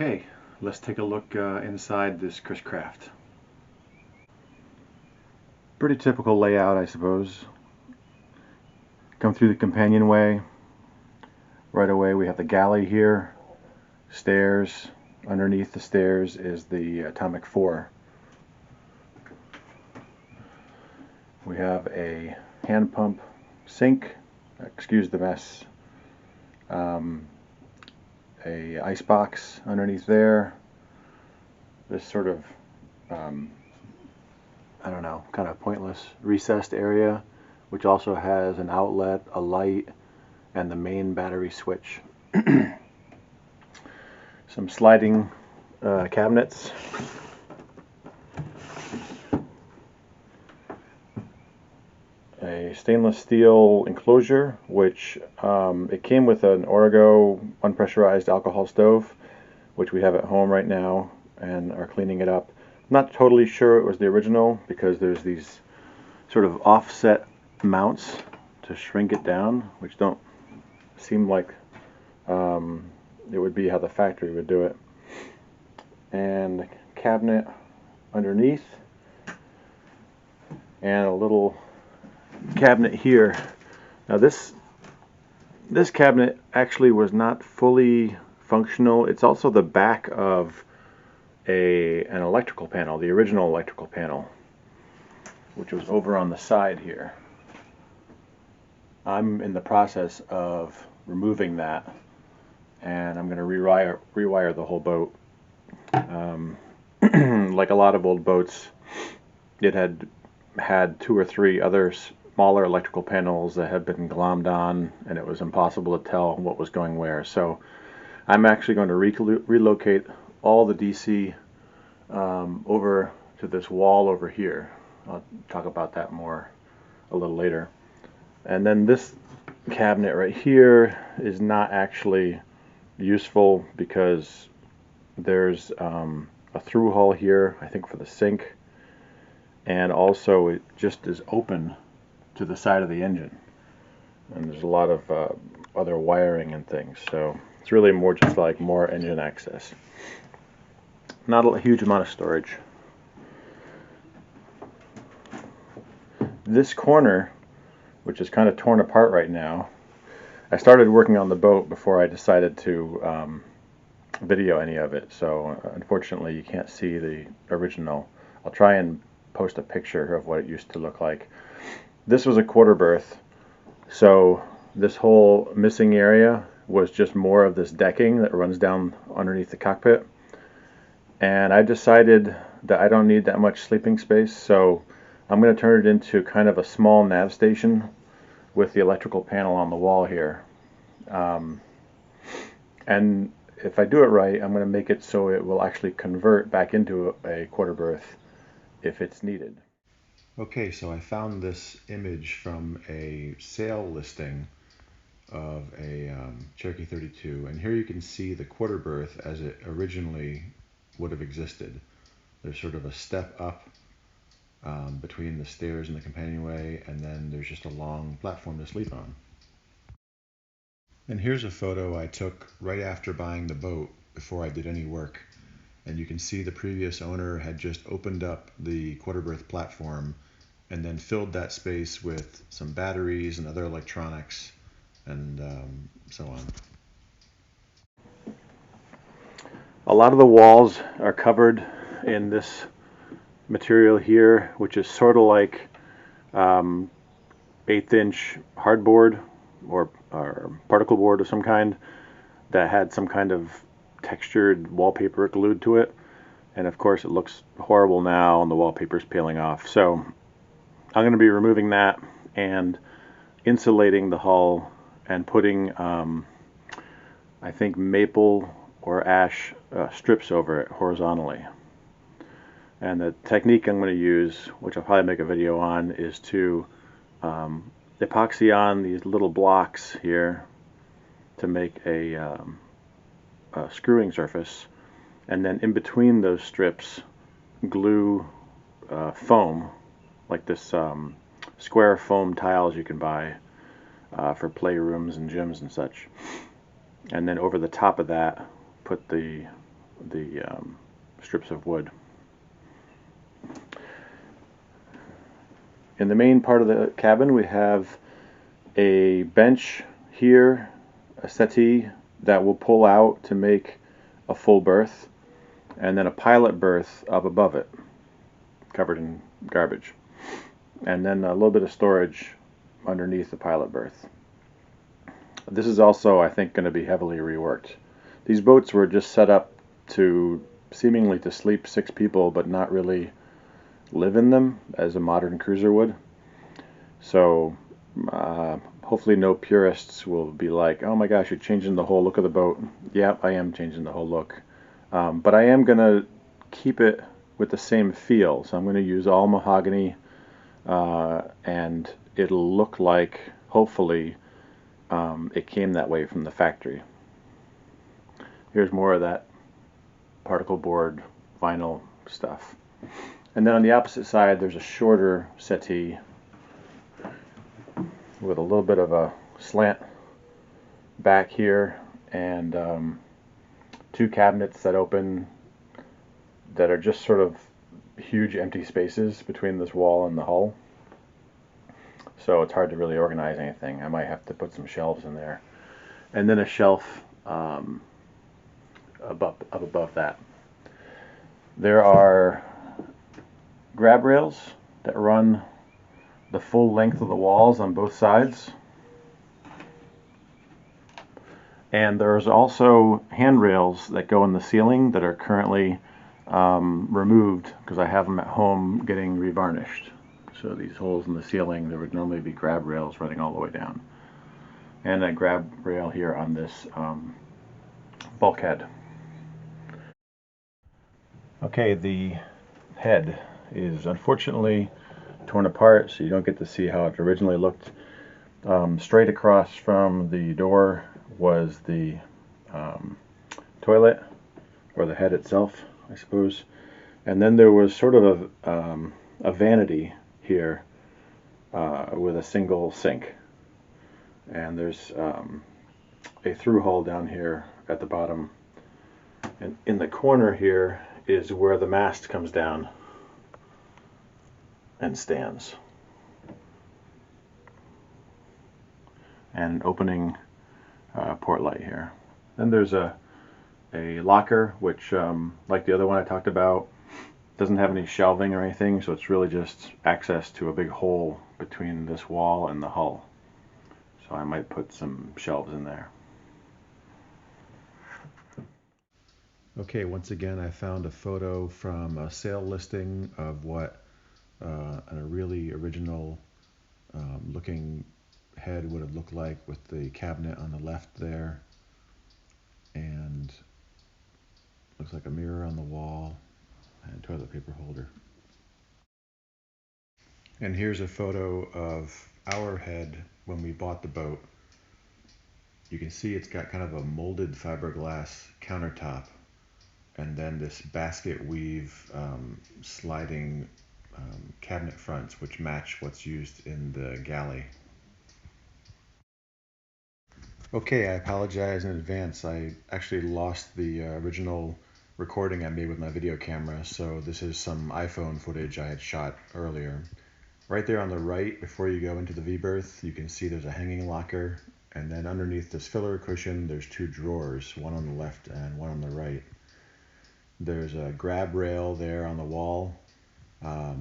Okay, let's take a look inside this Chris Craft. Pretty typical layout, I suppose. Come through the companionway. Right away we have the galley here, stairs. Underneath the stairs is the Atomic 4. We have a hand pump sink, excuse the mess, a ice box underneath there. This sort of, I don't know, kind of pointless recessed area, which also has an outlet, a light, and the main battery switch. Some sliding cabinets. A stainless steel enclosure, which it came with an Origo unpressurized alcohol stove, which we have at home right now and are cleaning it up. Not totally sure it was the original because there's these sort of offset mounts to shrink it down, which don't seem like it would be how the factory would do it. And cabinet underneath, and a little cabinet here. Now this cabinet actually was not fully functional. It's also the back of an electrical panel, the original electrical panel, which was over on the side here. I'm in the process of removing that, and I'm going to rewire the whole boat. Like a lot of old boats, it had 2 or 3 other smaller electrical panels that had been glommed on, and it was impossible to tell what was going where. So I'm actually going to relocate all the DC over to this wall over here. I'll talk about that more a little later. And then this cabinet right here is not actually useful because there's a through hole here, I think, for the sink, and also it just is open to the side of the engine, and there's a lot of other wiring and things, so it's really more just like more engine access. Not a huge amount of storage. This corner, which is kind of torn apart right now, I started working on the boat before I decided to video any of it, so unfortunately you can't see the original. I'll try and post a picture of what it used to look like. This was a quarter berth, so this whole missing area was just more of this decking that runs down underneath the cockpit, and I decided that I don't need that much sleeping space, so I'm going to turn it into kind of a small nav station with the electrical panel on the wall here. And if I do it right, I'm going to make it so it will actually convert back into a quarter berth if it's needed. Okay, so I found this image from a sale listing of a Cherokee 32, and here you can see the quarter berth as it originally would have existed. There's sort of a step up between the stairs and the companionway, and then there's just a long platform to sleep on. And here's a photo I took right after buying the boat, before I did any work. And you can see the previous owner had just opened up the quarter berth platform and then filled that space with some batteries and other electronics and so on. A lot of the walls are covered in this material here, which is sort of like 1/8-inch hardboard or particle board of some kind that had some kind of textured wallpaper glued to it, and of course it looks horrible now and the wallpaper's peeling off. So I'm going to be removing that and insulating the hull and putting I think maple or ash strips over it horizontally. And the technique I'm going to use, which I'll probably make a video on, is to epoxy on these little blocks here to make a screwing surface, and then in between those strips glue foam, like this square foam tiles you can buy for playrooms and gyms and such, and then over the top of that put the the strips of wood. In the main part of the cabin, we have a bench here, a settee that will pull out to make a full berth, and then a pilot berth up above it, covered in garbage, and then a little bit of storage underneath the pilot berth. This is also, I think, going to be heavily reworked. These boats were just set up to seemingly to sleep 6 people, but not really live in them as a modern cruiser would. So hopefully no purists will be like, oh my gosh, you're changing the whole look of the boat. Yeah, I am changing the whole look. But I am going to keep it with the same feel. So I'm going to use all mahogany, and it'll look like, hopefully, it came that way from the factory. Here's more of that particle board vinyl stuff. And then on the opposite side, there's a shorter settee with a little bit of a slant back here, and 2 cabinets that open that are just sort of huge empty spaces between this wall and the hull. So it's hard to really organize anything. I might have to put some shelves in there. And then a shelf above that. There are grab rails that run the full length of the walls on both sides. And there's also handrails that go in the ceiling that are currently removed because I have them at home getting revarnished. So these holes in the ceiling, there would normally be grab rails running all the way down. And a grab rail here on this bulkhead. Okay, the head is unfortunately torn apart, so you don't get to see how it originally looked. Straight across from the door was the toilet, or the head itself, I suppose. And then there was sort of a vanity here with a single sink. And there's a through hole down here at the bottom. And in the corner here is where the mast comes down and stands. And opening port light here. Then there's a locker, which, like the other one I talked about, doesn't have any shelving or anything, so it's really just access to a big hole between this wall and the hull. So I might put some shelves in there. Okay, once again I found a photo from a sale listing of what a really original looking head would have looked like, with the cabinet on the left there, and looks like a mirror on the wall and toilet paper holder. And here's a photo of our head when we bought the boat. You can see it's got kind of a molded fiberglass countertop, and then this basket weave sliding cabinet fronts, which match what's used in the galley. Okay, I apologize in advance. I actually lost the original recording I made with my video camera, so this is some iPhone footage I had shot earlier. Right there on the right, before you go into the V-berth, you can see there's a hanging locker, and then underneath this filler cushion there's 2 drawers, one on the left and one on the right. There's a grab rail there on the wall, a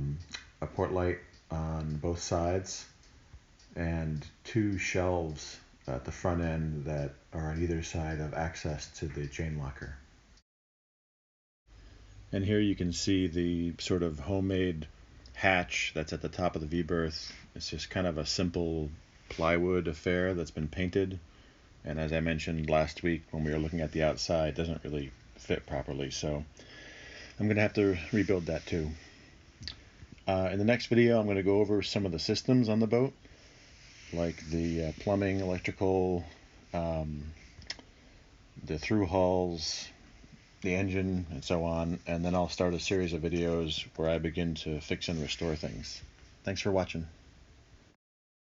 port light on both sides, and 2 shelves at the front end that are on either side of access to the chain locker. And here you can see the sort of homemade hatch that's at the top of the V-berth. It's just kind of a simple plywood affair that's been painted, and as I mentioned last week when we were looking at the outside, it doesn't really fit properly, so I'm going to have to rebuild that too. In the next video I'm going to go over some of the systems on the boat, like the plumbing, electrical, the through hulls, the engine, and so on, and then I'll start a series of videos where I begin to fix and restore things. Thanks for watching.